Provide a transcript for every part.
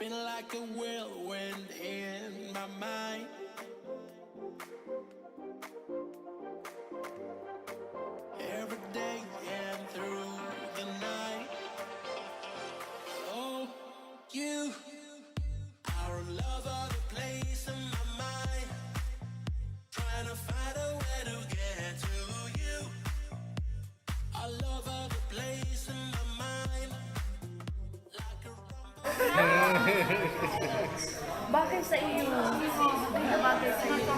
spin like a whirlwind in my mind. Every day and through the night. Oh, you are a lover, the place in my mind. Trying to find a way to get to you. I love her, the place in my mind. Like a Bakit sa iyo? Bakit sa iyo?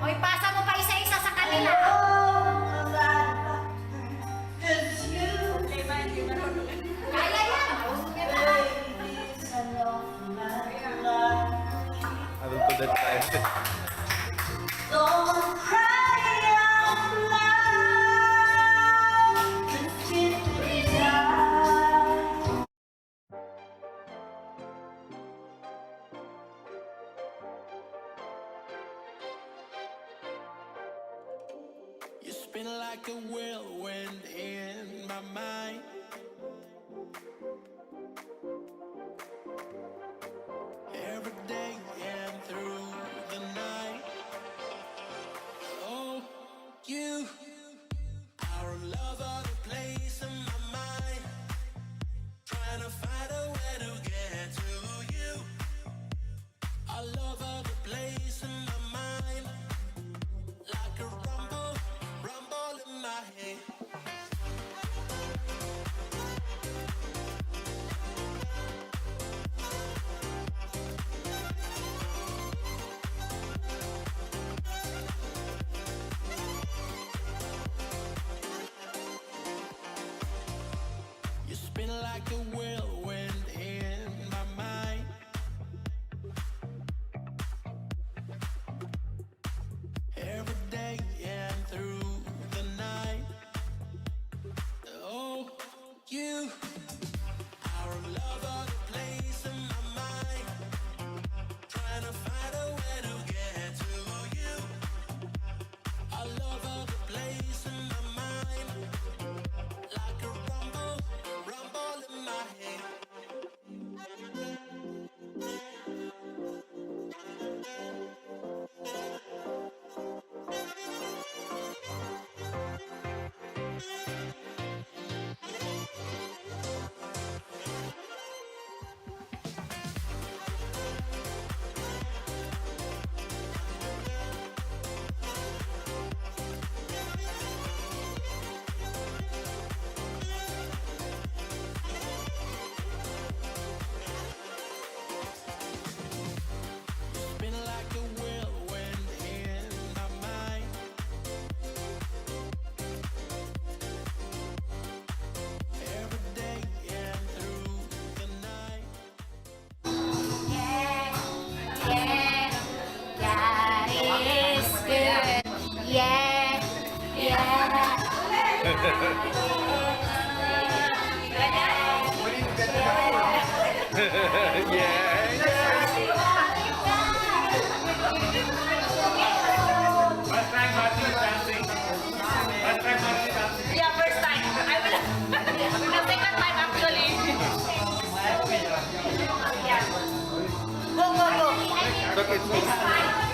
Hoy, pasa mo pa isa-isa sa kanila. Kaya yan. I will put that time. Don't cry out loud. Just keep it down. You spin like a whirlwind in my mind. Every day and through the night. Oh, you are a lover, the place in my mind. Trying to find a way to get to you. I love her, the place in my mind. Like a rumble, rumble in my head. You spin like a whirlwind in my mind. Every day and through the night. Oh, you are a lover, the place in my mind. Trying to find a way to get to you. I love her, the place in my mind. Like a rumble, rumble in my head. Spin like a whirlwind in my mind. Every day and through the night. Yeah, God is good. Yeah, yeah. Yeah, first time. I will. The second time actually. Yeah. Go, go, go. Okay, so thank you.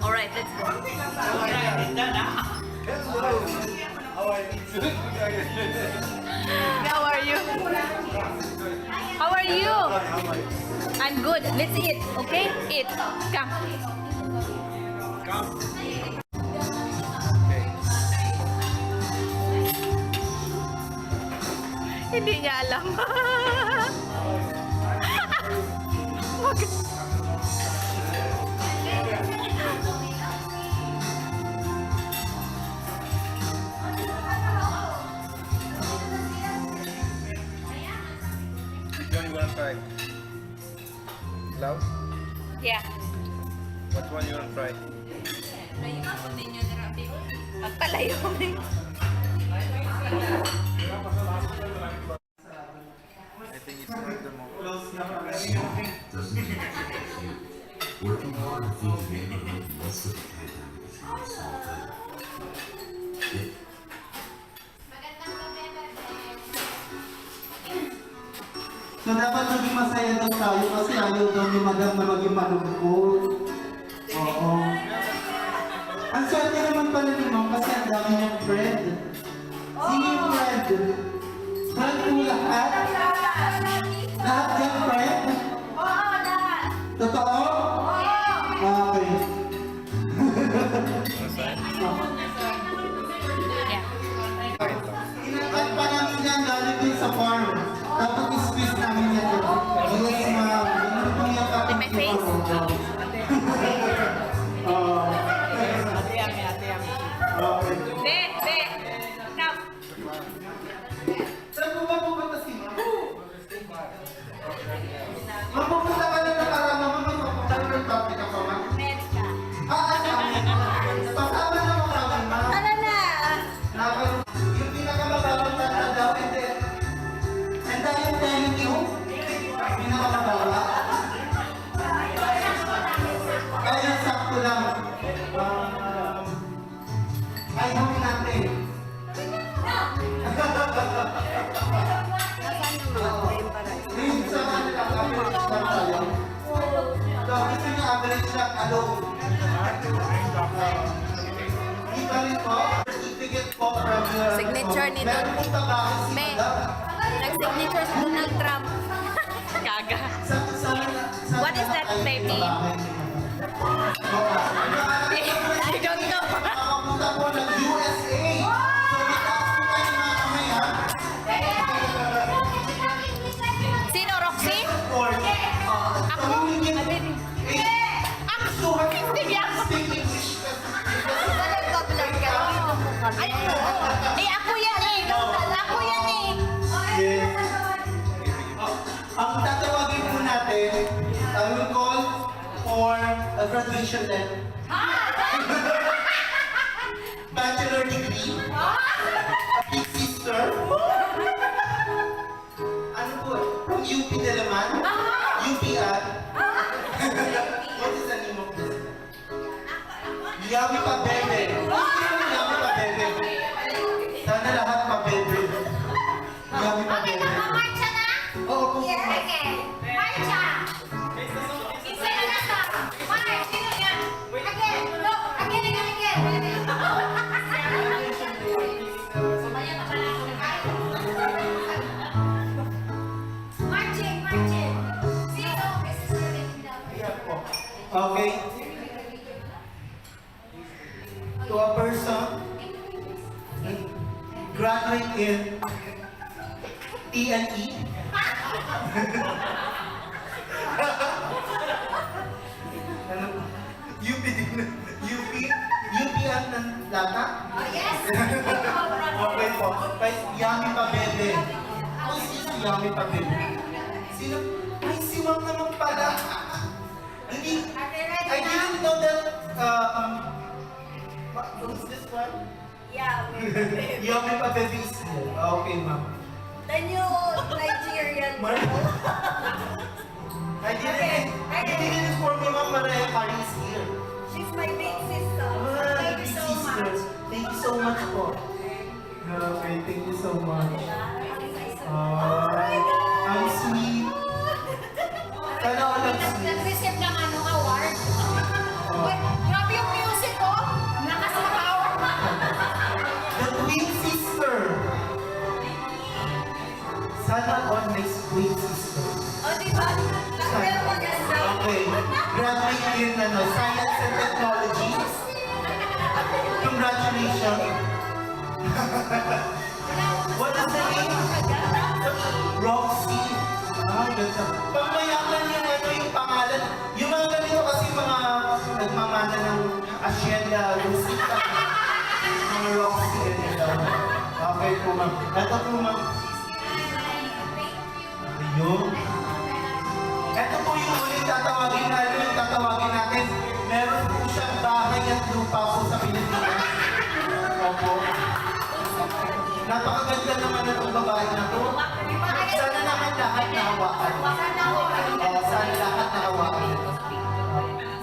All right, let's go. How are you? How are you? I'm good. Let's eat, okay? Eat. Come. Hindi niya alam. Which one you wanna try? Love? Yeah. Which one you wanna try? Magpalayo. I think it's one of the most. Working hard to fill the neighborhood most of the pandemic is So dapat maging masaya daw tayo kasi ayaw daw ni Madam na maging malungkot. Oo. Ang swerte naman pala ni Ma'am kasi ang dami niyang friend. Sige friend. Friend po lahat. Lahat yung friend. Oo, lahat. Totoo? Okay. Inakat pa namin yan galing din sa farm. Dapat i-squeeze namin yan. Yes, ma'am. Ano pang yakap? In my face? Okay. Be, be. Come. Saan po ba pupunta si ma'am? Ma'am, pupunta ka na para ma'am magpapunta ng topic ako, ma'am? Next ka. Pasama na mo kami, ma'am. Ano na? Yung pinakamababang tanda daw, hindi. And I am telling you, pinakamababa. Kaya sakto lang. I hope natin. Yung sa kanila, average lang tayo. So, gusto niya average lang alone. Iba rin po, certificate po from your... Signature ni Meron po ba bakit si Me. Madam? Nag-signature si Donald Trump. Gaga. Sa What is that, baby? I don't know. Nakapunta po ng USA. So, mataas po tayo mga kamay, ha? Sino, Roxy? Or, Ako? Alin? Ako? Hindi ako. speak English. Ay, eh, ako yan eh. Ako yan eh. Yes. Ang tatawagin po natin, I will call for a graduation letter. Bachelor degree. Big sister. Ano po? From UP Dalaman? UPR? What is the name of this? Yami Pabebe. Yami Pabebe. Sana lahat Pabebe. Yami Okay, Pabebe. nakamarcha na? Oo, kung Okay. Marcha! Isa na to. March, sino yan? to a person graduate in TNE. Ano? UP din. UP ang lata? Oh, yes. Okay po. Kay Yami Pabebe. Kung si Yami Pabebe. Sino? Ay, si Ma'am naman pala. Hindi, I didn't know that, who's this one? Yeah. Yami Pabebe is here. Okay, Ma'am. The new Nigerian. I didn't inform me, Ma'am, Mariah Carey is here. She's my big sister. Ah, Thank big you so sister. much. Thank you so much po. Okay, thank you so much. Ang sweet. Sana all ang sweet. Nag-receive ng ano, award. Wait, grabe yung music ko. Nakasama The twin sister. Sana all my twin sister. O, diba? Pero maganda. Okay. Graduate in Science and Technology. Congratulations. What is the name? Roxy. Ah, ganda. Pamayaman yung pangalan. Yung mga ganito kasi mga nagmamana ng asyenda, musika. Mga Roxy ganito. Okay po, ma'am. Ito po, ma'am. Ayun. Ito po yung ulit tatawagin natin. Meron po siyang bahay at lupa po sa Pilipinas. Opo. Napakaganda naman na itong babae na to. Sana naman lahat nahawakan. Sana lahat nahawakan.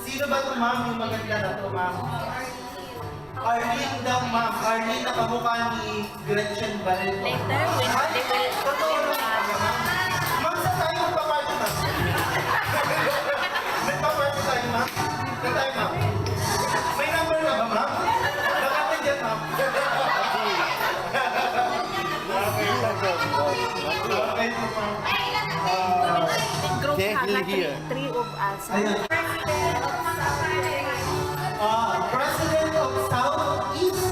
Sino ba ito, ma'am? Yung maganda na ito, ma'am? Arlene daw, ma'am. Arlene nakamukha ni Gretchen Barreto. Later, when they will... Totoo lang. Ma'am, saan tayo magpaparty, ma'am? Magpaparty tayo, ma'am? Saan tayo, ma'am? May number na ba, ma'am? Bakit dyan, ma'am? Okay po, ma'am. Group Can't ha, really hear. three of us. Ayan. President of Southeast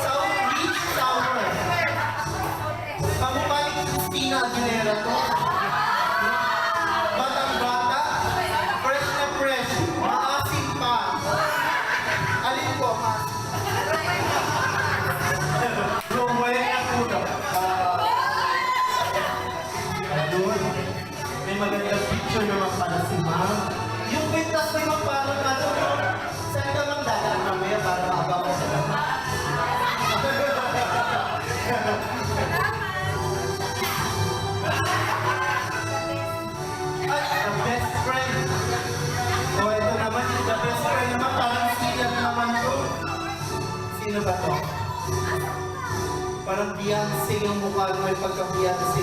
Southreach Tower. Kamukha ni Christina Aguilera to. Batang-bata, fresh na fresh, maasim pa. Alin po, ma? Rowell na po na. Ayun. May magandang picture naman pala si ma'am. Yung kwintas ko yung parang ano, saan ka mang dadaan mamaya para maabang ko sila? Ay, the best friend. O, ito naman, yung the best friend naman, parang sila naman to. Sino ba to? Parang Beyonce yung mukha, may pagka-Beyonce.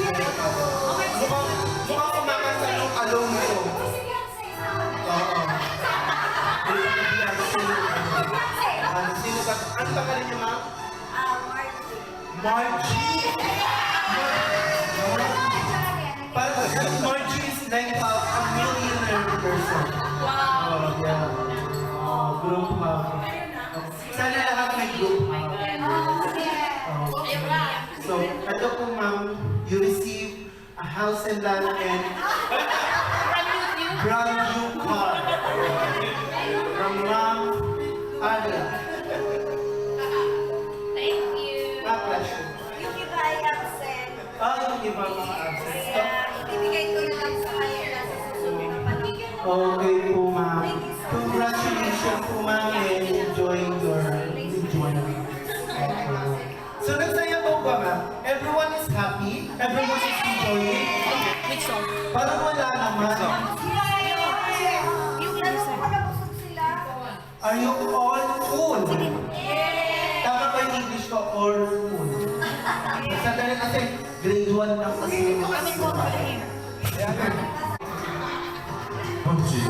Mukhang kumakanta ng alone to. Oo. Sino ba? Ano pangalan niyo, ma'am? Margie. Parang Margie is like a millionaire person. Wow. Oh, yeah. Oh, group, ma'am. Sana lahat may group, ma'am. So, ito po, ma'am, you receive a house and land and brand new car from Ma'am Alia. Thank you. My pleasure. Yung iba ay absent. Yung iba mga absent. Kaya ibibigay ko na lang sa kanila sa susunod na panahon. Okay po, ma'am. Congratulations po, ma'am, and enjoy your enjoyment. So, nagsaya po ba, ma'am? Everyone is happy? Everyone is enjoying? Which song? Parang wala naman. Yung tanong ko na busog sila. Are you all full? Tama ba yung English ko? All full. Sandali kasi grade 1 lang kasi. Kami po, 번지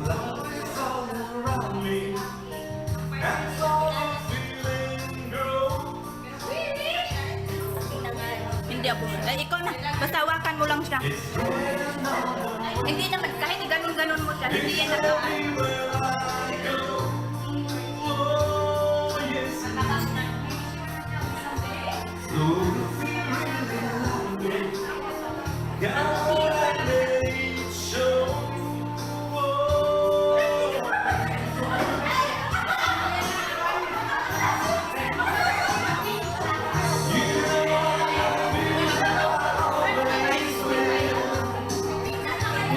Love is all around me. hindi ako. Ikaw na, basta hawakan mo lang siya. Hindi naman, kahit ganun-ganun mo siya, hindi yan nakaan.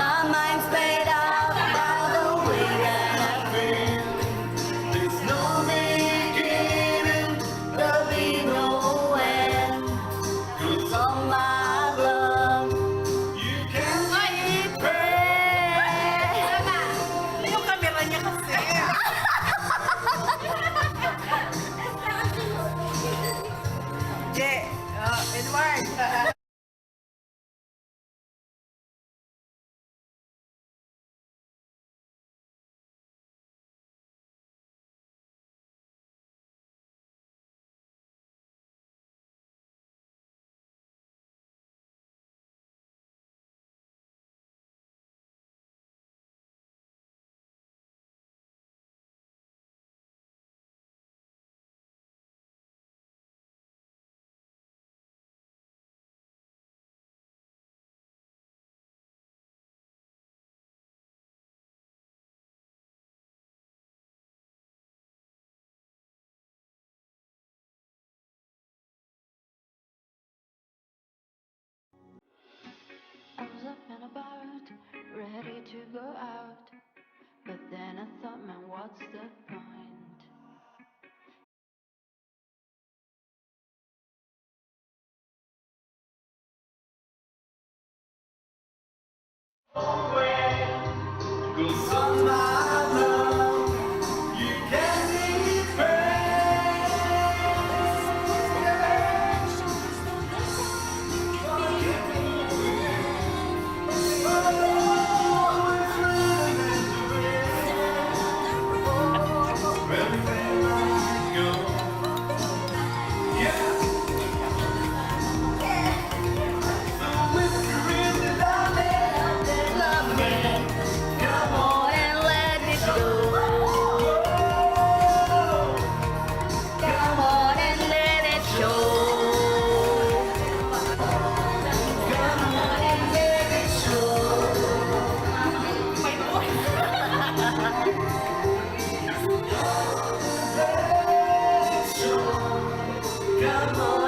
My mind's made up by the way that I feel. There's no beginning, there'll be no end. 'Cause all my love, you can keep it. Yung camera niya kasi. Edward. I was up and about, ready to go out. But then I thought, man, what's the point? Come on and let it go. Come on and let it show. Come on and let it show. Come on.